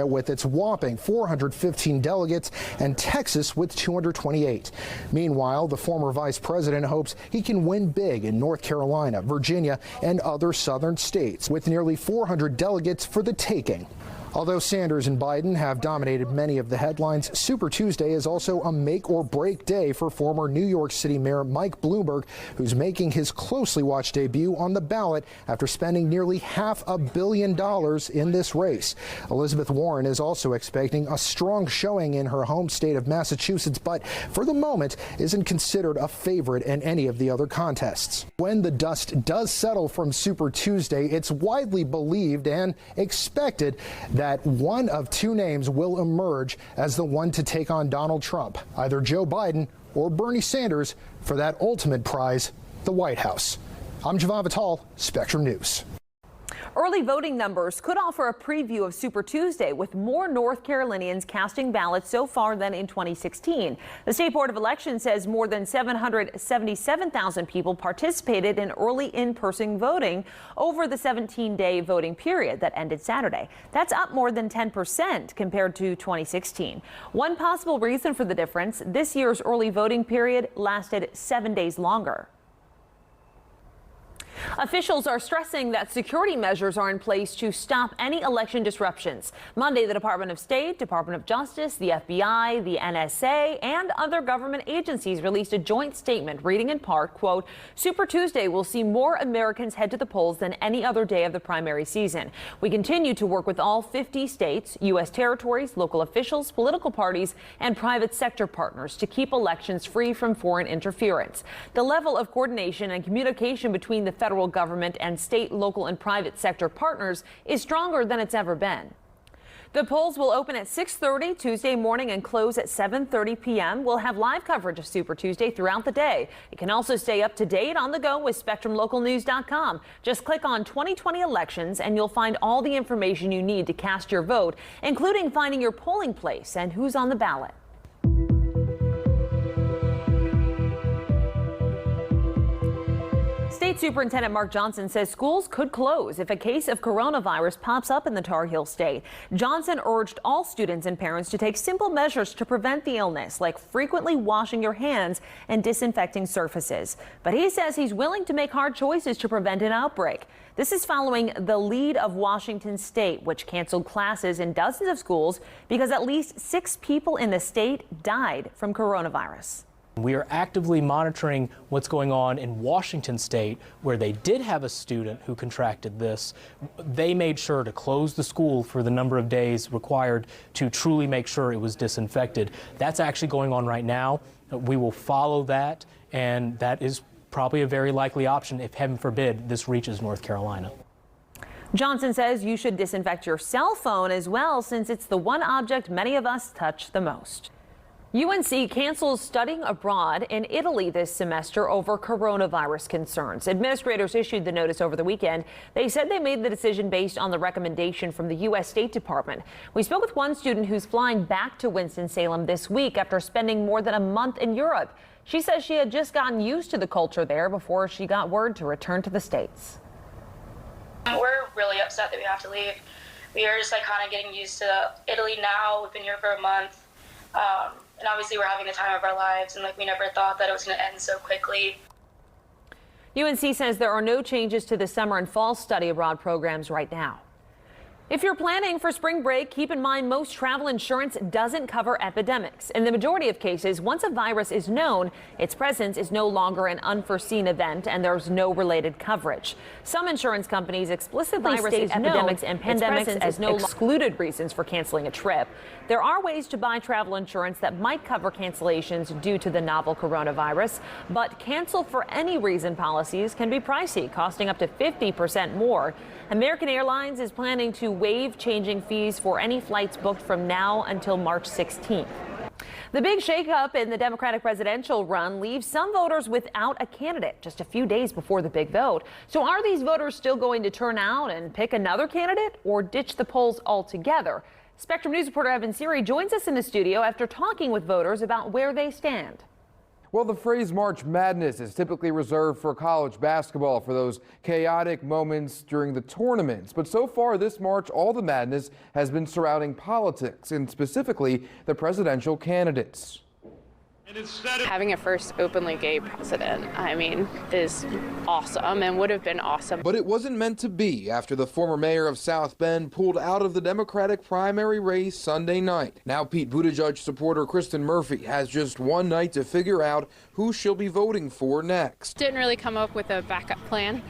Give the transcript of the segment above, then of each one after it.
with its whopping 415 delegates and Texas with 228. Meanwhile, the former vice president hopes he can win big in North Carolina, Virginia, and other southern states with nearly 400 delegates for the taking. Although Sanders and Biden have dominated many of the headlines, Super Tuesday is also a make-or-break day for former New York City Mayor Mike Bloomberg, who's making his closely watched debut on the ballot after spending nearly $500 million in this race. Elizabeth Warren is also expecting a strong showing in her home state of Massachusetts, but for the moment isn't considered a favorite in any of the other contests. When the dust does settle from Super Tuesday, it's widely believed and expected that one of two names will emerge as the one to take on Donald Trump, either Joe Biden or Bernie Sanders, for that ultimate prize, the White House. I'm Javon Vital, Spectrum News. Early voting numbers could offer a preview of Super Tuesday, with more North Carolinians casting ballots so far than in 2016. The State Board of Elections says more than 777,000 people participated in early in-person voting over the 17-day voting period that ended Saturday. That's up more than 10% compared to 2016. One possible reason for the difference: this year's early voting period lasted 7 days longer. Officials are stressing that security measures are in place to stop any election disruptions. Monday, the Department of State, Department of Justice, the FBI, the NSA, and other government agencies released a joint statement reading in part, quote, "Super Tuesday will see more Americans head to the polls than any other day of the primary season. We continue to work with all 50 states, U.S. territories, local officials, political parties, and private sector partners to keep elections free from foreign interference. The level of coordination and communication between the federal government and state, local, and private sector partners is stronger than it's ever been." The polls will open at 6:30 Tuesday morning and close at 7:30 p.m. We'll have live coverage of Super Tuesday throughout the day. You can also stay up to date on the go with SpectrumLocalNews.com. Just click on 2020 elections and you'll find all the information you need to cast your vote, including finding your polling place and who's on the ballot. State Superintendent Mark Johnson says schools could close if a case of coronavirus pops up in the Tar Heel state. Johnson urged all students and parents to take simple measures to prevent the illness, like frequently washing your hands and disinfecting surfaces. But he says he's willing to make hard choices to prevent an outbreak. This is following the lead of Washington State, which canceled classes in dozens of schools because at least 6 people in the state died from coronavirus. We are actively monitoring what's going on in Washington State, where they did have a student who contracted this. They made sure to close the school for the number of days required to truly make sure it was disinfected. That's actually going on right now. We will follow that, and that is probably a very likely option if, heaven forbid, this reaches North Carolina. Johnson says you should disinfect your cell phone as well, since it's the one object many of us touch the most. UNC cancels studying abroad in Italy this semester over coronavirus concerns. Administrators issued the notice over the weekend. They said they made the decision based on the recommendation from the U.S. State Department. We spoke with one student who's flying back to Winston-Salem this week after spending more than a month in Europe. She says she had just gotten used to the culture there before she got word to return to the States. We're really upset that we have to leave. We are just kind of getting used to Italy now. We've been here for a month. And obviously we're having the time of our lives, and we never thought that it was going to end so quickly. UNC says there are no changes to the summer and fall study abroad programs right now. If you're planning for spring break, keep in mind most travel insurance doesn't cover epidemics. In the majority of cases, once a virus is known, its presence is no longer an unforeseen event and there's no related coverage. Some insurance companies explicitly state epidemics and pandemics as no excluded reasons for canceling a trip. There are ways to buy travel insurance that might cover cancellations due to the novel coronavirus, but cancel for any reason policies can be pricey, costing up to 50% more. American Airlines is planning to waive changing fees for any flights booked from now until March 16th. The big shakeup in the Democratic presidential run leaves some voters without a candidate just a few days before the big vote. So are these voters still going to turn out and pick another candidate or ditch the polls altogether? Spectrum News reporter Evan Siri joins us in the studio after talking with voters about where they stand. Well, the phrase March Madness is typically reserved for college basketball for those chaotic moments during the tournaments. But so far this March, all the madness has been surrounding politics and specifically the presidential candidates. Having a first openly gay president, is awesome and would have been awesome. But it wasn't meant to be after the former mayor of South Bend pulled out of the Democratic primary race Sunday night. Now Pete Buttigieg supporter Kristen Murphy has just one night to figure out who she'll be voting for next. Didn't really come up with a backup plan.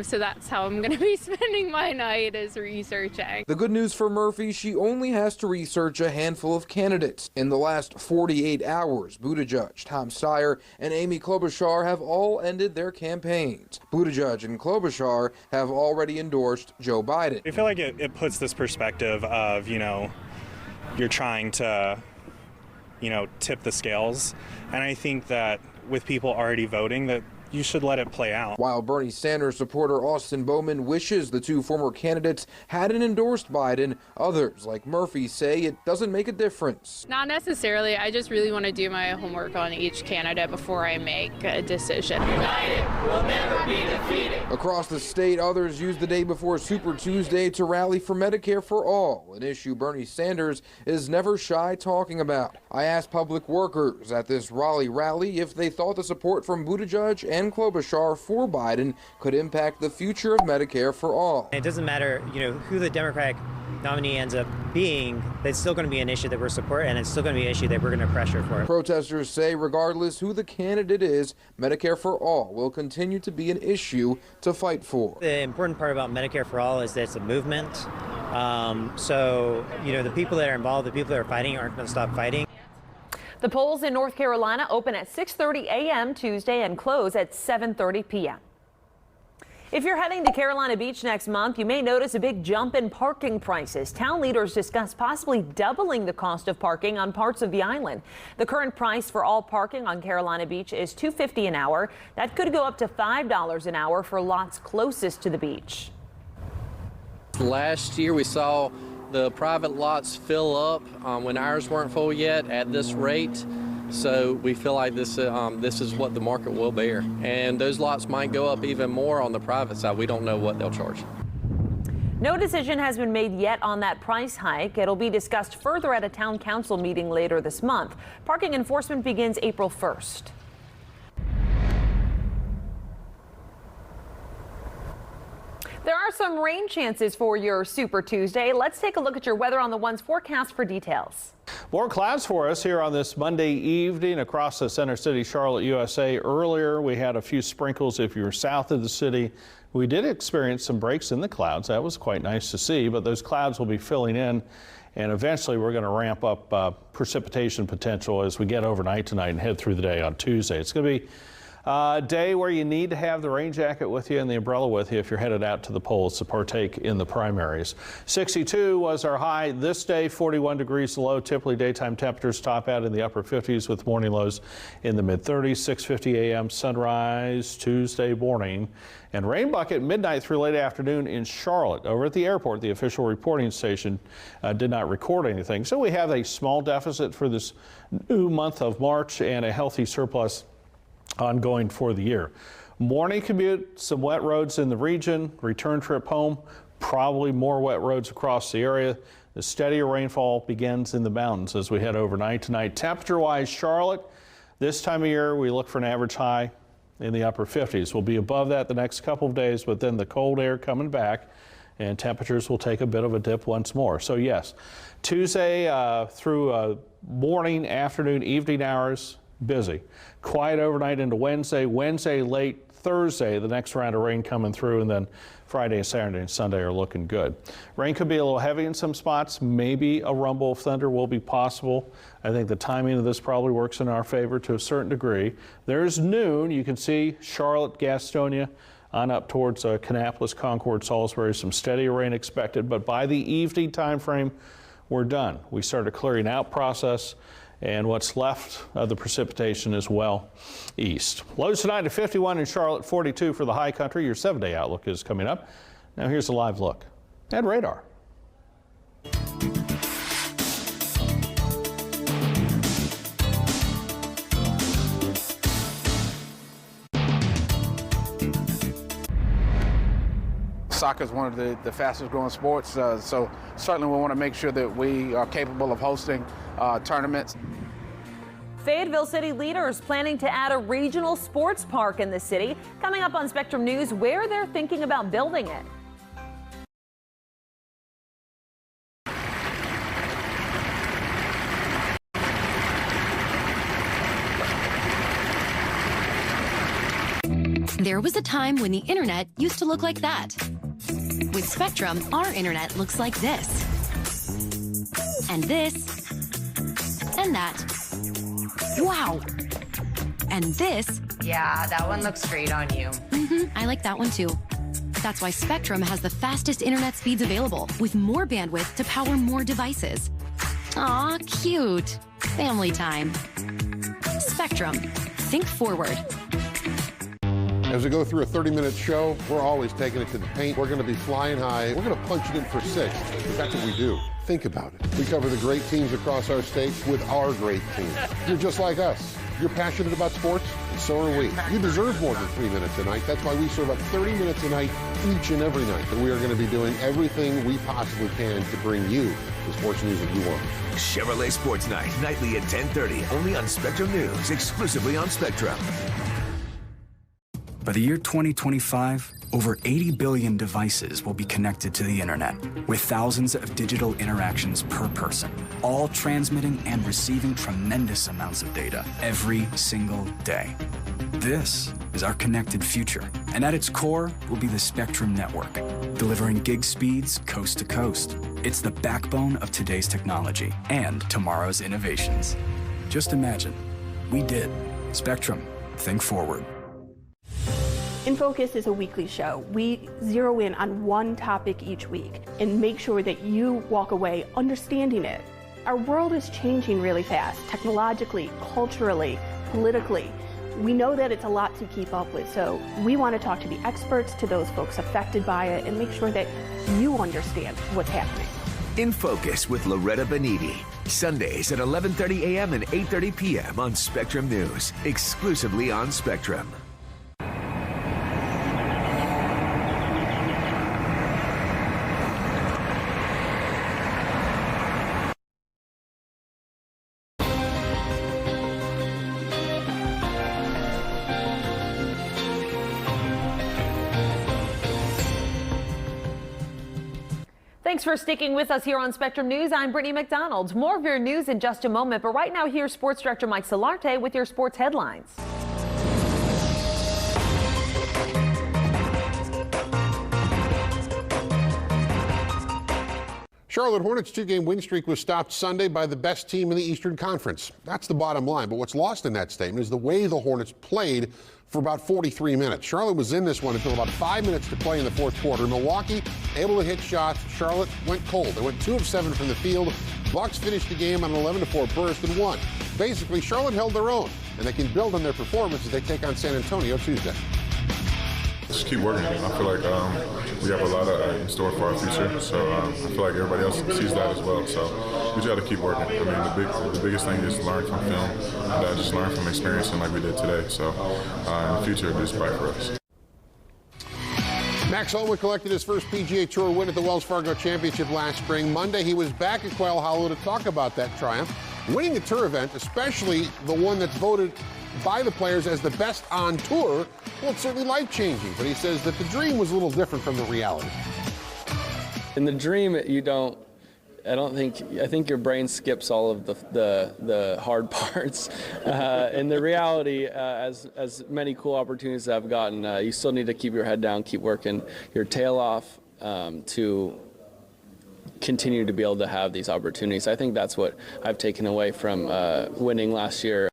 So that's how I'm going to be spending my night, is researching. The good news for Murphy, she only has to research a handful of candidates. In the last 48 hours, Buttigieg, Tom Steyer, and Amy Klobuchar have all ended their campaigns. Buttigieg and Klobuchar have already endorsed Joe Biden. I feel like it puts this perspective of, you're trying to, tip the scales. And I think that with people already voting, that you should let it play out. While Bernie Sanders supporter Austin Bowman wishes the two former candidates hadn't endorsed Biden, others like Murphy say it doesn't make a difference. Not necessarily. I just really want to do my homework on each candidate before I make a decision. United will never be defeated. Across the state, others used the day before Super Tuesday to rally for Medicare for All, an issue Bernie Sanders is never shy talking about. I asked public workers at this Raleigh rally if they thought the support from Buttigieg and Klobuchar for Biden could impact the future of Medicare for All. It doesn't matter, who the Democratic nominee ends up being, it's still going to be an issue that we're supporting, and it's still going to be an issue that we're going to pressure for. Protesters say regardless who the candidate is, Medicare for All will continue to be an issue to fight for. The important part about Medicare for All is that it's a movement. So, the people that are involved, the people that are fighting aren't going to stop fighting. The polls in North Carolina open at 6:30 a.m. Tuesday and close at 7:30 p.m. If you're heading to Carolina Beach next month, you may notice a big jump in parking prices. Town leaders discuss possibly doubling the cost of parking on parts of the island. The current price for all parking on Carolina Beach is $2.50 an hour. That could go up to $5 an hour for lots closest to the beach. Last year we saw the private lots fill up when ours weren't full yet at this rate. So we feel like this is what the market will bear. And those lots might go up even more on the private side. We don't know what they'll charge. No decision has been made yet on that price hike. It'll be discussed further at a town council meeting later this month. Parking enforcement begins April 1st. There are some rain chances for your Super Tuesday. Let's take a look at your weather on the One's forecast for details. More clouds for us here on this Monday evening across the Center City, Charlotte, USA. Earlier, we had a few sprinkles if you were south of the city. We did experience some breaks in the clouds. That was quite nice to see, but those clouds will be filling in, and eventually we're going to ramp up precipitation potential as we get overnight tonight and head through the day on Tuesday. It's going to be a day where you need to have the rain jacket with you and the umbrella with you if you're headed out to the polls to partake in the primaries. 62 was our high this day, 41 degrees low. Typically daytime temperatures top out in the upper 50s with morning lows in the mid 30s. 6:50 a.m. sunrise Tuesday morning, and rain bucket midnight through late afternoon in Charlotte. Over at the airport, the official reporting station did not record anything. So we have a small deficit for this new month of March and a healthy surplus ongoing for the year. Morning commute, some wet roads in the region. Return trip home, probably more wet roads across the area. The steadier rainfall begins in the mountains as we head overnight tonight. Temperature-wise, Charlotte, this time of year we look for an average high in the upper 50s. We'll be above that the next couple of days, but then the cold air coming back and temperatures will take a bit of a dip once more. So yes, Tuesday through morning, afternoon, evening hours, busy. Quiet overnight into Wednesday. Wednesday late Thursday, the next round of rain coming through, and then Friday, Saturday, and Sunday are looking good. Rain could be a little heavy in some spots. Maybe a rumble of thunder will be possible. I think the timing of this probably works in our favor to a certain degree. There's noon. You can see Charlotte, Gastonia, on up towards Kannapolis, Concord, Salisbury. Some steady rain expected, but by the evening time frame, we're done. We start a clearing out process, and what's left of the precipitation is well east. Lows tonight at 51 in Charlotte, 42 for the high country. Your 7-day outlook is coming up. Now here's a live look at radar. soccer is one of the fastest growing sports, so certainly we want to make sure that we are capable of hosting tournaments. Fayetteville city leaders planning to add a regional sports park in the city. Coming up on Spectrum News, where they're thinking about building it. There was a time when the internet used to look like that. With Spectrum, our internet looks like this. And this. And that. Wow. And this. Yeah, that one looks great on you. I like that one too. That's why Spectrum has the fastest internet speeds available, with more bandwidth to power more devices. Aw, cute. Family time. Spectrum. Think forward. As we go through a 30-minute show, we're always taking it to the paint. We're going to be flying high. We're going to punch it in for 6, because that's what we do. Think about it. We cover the great teams across our state with our great team. You're just like us. You're passionate about sports, and so are we. You deserve more than 3 minutes a night. That's why we serve up 30 minutes a night each and every night. And we are going to be doing everything we possibly can to bring you the sports news that you want. Chevrolet Sports Night, nightly at 10:30, only on Spectrum News, exclusively on Spectrum. By the year 2025, over 80 billion devices will be connected to the internet, with thousands of digital interactions per person, all transmitting and receiving tremendous amounts of data every single day. This is our connected future, and at its core will be the Spectrum network, delivering gig speeds coast to coast. It's the backbone of today's technology and tomorrow's innovations. Just imagine, we did. Spectrum, think forward. In Focus is a weekly show. We zero in on one topic each week and make sure that you walk away understanding it. Our world is changing really fast, technologically, culturally, politically. We know that it's a lot to keep up with, so we want to talk to the experts, to those folks affected by it, and make sure that you understand what's happening. In Focus with Loretta Beniti, Sundays at 11:30 a.m. and 8:30 p.m. on Spectrum News, exclusively on Spectrum. Thanks for sticking with us here on Spectrum News. I'm Brittany McDonald. More of your news in just a moment, but right now here's Sports Director Mike Solarte with your sports headlines. Charlotte Hornets' 2-game win streak was stopped Sunday by the best team in the Eastern Conference. That's the bottom line. But what's lost in that statement is the way the Hornets played for about 43 minutes. Charlotte was in this one until about 5 minutes to play in the fourth quarter. Milwaukee able to hit shots. Charlotte went cold. They went 2 of 7 from the field. Bucks finished the game on an 11-4 burst and won. Basically, Charlotte held their own, and they can build on their performance as they take on San Antonio Tuesday. Just keep working. I feel like we have a lot in store for our future, so I feel like everybody else sees that as well. So we just got to keep working. I mean, the biggest thing is learn from film, and just learn from experiencing like we did today. So in the future, it'll be bright for us. Max Homa collected his first PGA Tour win at the Wells Fargo Championship last spring. Monday, he was back at Quail Hollow to talk about that triumph. Winning the tour event, especially the one that's voted by the players as the best on tour, well, it's certainly life-changing. But he says that the dream was a little different from the reality. In the dream, I think your brain skips all of the hard parts. In the reality, as many cool opportunities I've gotten, you still need to keep your head down, keep working your tail off to continue to be able to have these opportunities. I think that's what I've taken away from winning last year.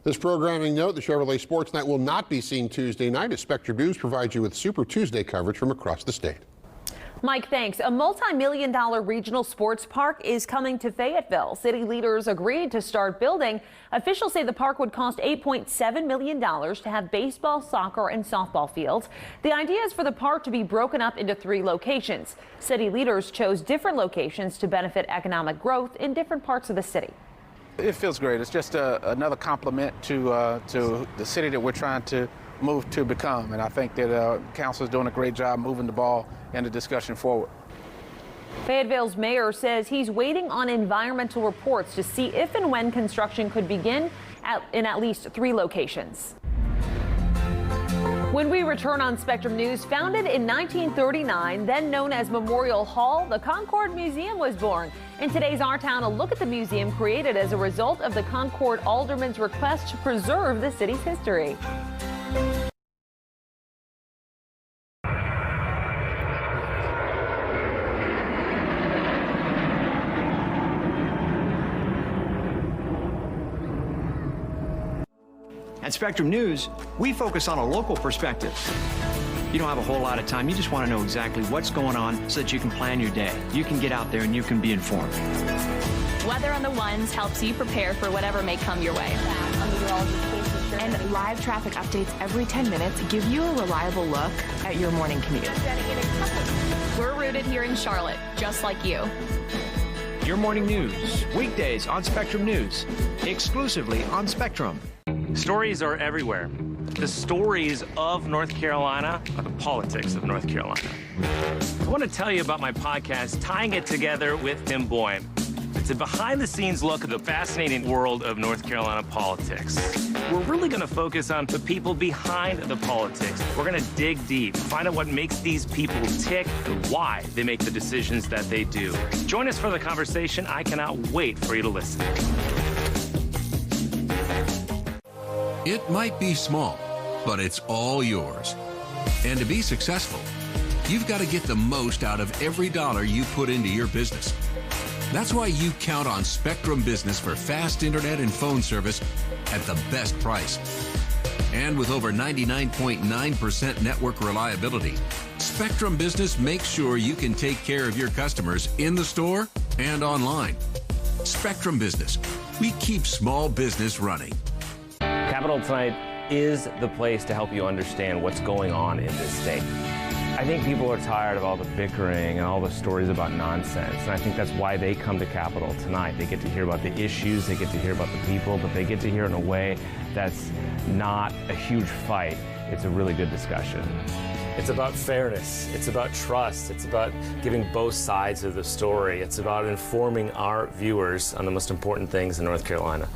This programming note, the Chevrolet Sports Night will not be seen Tuesday night as Spectrum News provides you with Super Tuesday coverage from across the state. Mike, thanks. A multi-million-dollar regional sports park is coming to Fayetteville. City leaders agreed to start building. Officials say the park would cost $8.7 million to have baseball, soccer, and softball fields. The idea is for the park to be broken up into 3 locations. City leaders chose different locations to benefit economic growth in different parts of the city. It feels great. It's just another compliment to the city that we're trying to move to become. And I think that council is doing a great job moving the ball and the discussion forward. Fayetteville's mayor says he's waiting on environmental reports to see if and when construction could begin in at least 3 locations. When we return on Spectrum News, founded in 1939, then known as Memorial Hall, the Concord Museum was born. In today's Our Town, a look at the museum created as a result of the Concord Alderman's request to preserve the city's history. At Spectrum News, we focus on a local perspective. You don't have a whole lot of time. You just want to know exactly what's going on so that you can plan your day. You can get out there and you can be informed. Weather on the Ones helps you prepare for whatever may come your way. And live traffic updates every 10 minutes give you a reliable look at your morning commute. We're rooted here in Charlotte, just like you. Your morning news, weekdays on Spectrum News, exclusively on Spectrum. Stories are everywhere. The stories of North Carolina are the politics of North Carolina. I want to tell you about my podcast, Tying It Together with Tim Boyne. It's a behind-the-scenes look at the fascinating world of North Carolina politics. We're really going to focus on the people behind the politics. We're going to dig deep, find out what makes these people tick and why they make the decisions that they do. Join us for the conversation. I cannot wait for you to listen. It might be small, but it's all yours. And to be successful, you've got to get the most out of every dollar you put into your business. That's why you count on Spectrum Business for fast internet and phone service at the best price. And with over 99.9% network reliability, Spectrum Business makes sure you can take care of your customers in the store and online. Spectrum Business. We keep small business running. Capitol Tonight is the place to help you understand what's going on in this state. I think people are tired of all the bickering and all the stories about nonsense, and I think that's why they come to Capitol Tonight. They get to hear about the issues, they get to hear about the people, but they get to hear in a way that's not a huge fight. It's a really good discussion. It's about fairness, it's about trust, it's about giving both sides of the story. It's about informing our viewers on the most important things in North Carolina.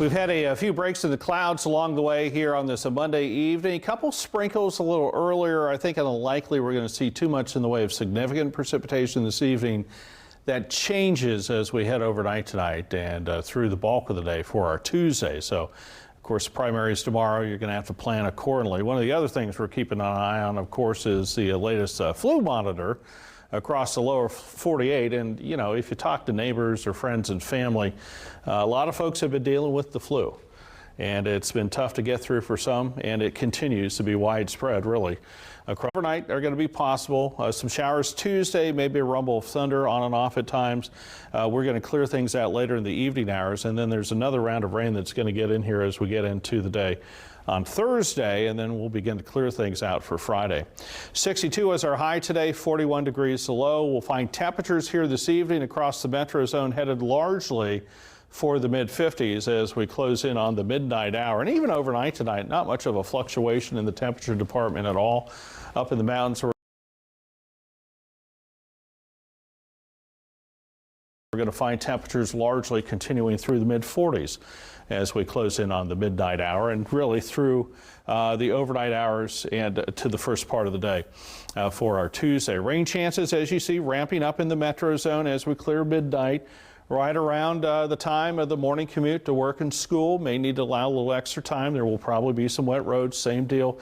We've had a few breaks in the clouds along the way here on this Monday evening. A couple sprinkles a little earlier. I think unlikely we're going to see too much in the way of significant precipitation this evening. That changes as we head overnight tonight and through the bulk of the day for our Tuesday. So, of course, primaries tomorrow, you're going to have to plan accordingly. One of the other things we're keeping an eye on, of course, is the latest flu monitor across the lower 48. And, you know, if you talk to neighbors or friends and family, a lot of folks have been dealing with the flu. And it's been tough to get through for some, and it continues to be widespread, really. Overnight are going to be possible. Some showers Tuesday, maybe a rumble of thunder on and off at times. We're going to clear things out later in the evening hours, and then there's another round of rain that's going to get in here as we get into the day on Thursday, and then we'll begin to clear things out for Friday. 62 is our high today, 41 degrees the low. We'll find temperatures here this evening across the metro zone headed largely for the mid-50s as we close in on the midnight hour. And even overnight tonight, not much of a fluctuation in the temperature department at all. Up in the mountains, we're going to find temperatures largely continuing through the mid-40s as we close in on the midnight hour and really through the overnight hours and to the first part of the day for our Tuesday. Rain chances, as you see, ramping up in the metro zone as we clear midnight. Right around the time of the morning commute to work and school. May need to allow a little extra time. There will probably be some wet roads. Same deal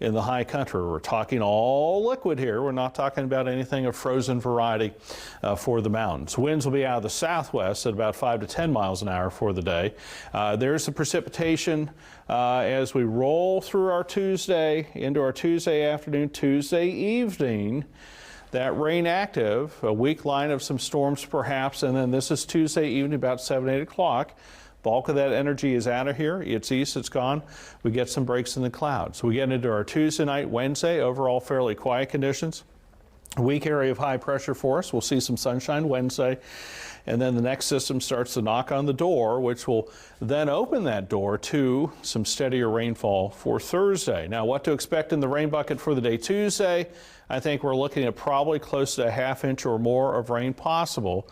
in the high country. We're talking all liquid here. We're not talking about anything of frozen variety for the mountains. Winds will be out of the southwest at about 5 to 10 miles an hour for the day. There's the precipitation as we roll through our Tuesday into our Tuesday afternoon, Tuesday evening. That rain active, a weak line of some storms perhaps, and then this is Tuesday evening about 7, 8 o'clock. Bulk of that energy is out of here. It's east, it's gone. We get some breaks in the clouds. We get into our Tuesday night, Wednesday, overall fairly quiet conditions. A weak area of high pressure for us. We'll see some sunshine Wednesday. And then the next system starts to knock on the door, which will then open that door to some steadier rainfall for Thursday. Now, what to expect in the rain bucket for the day Tuesday? I think we're looking at probably close to a half inch or more of rain possible.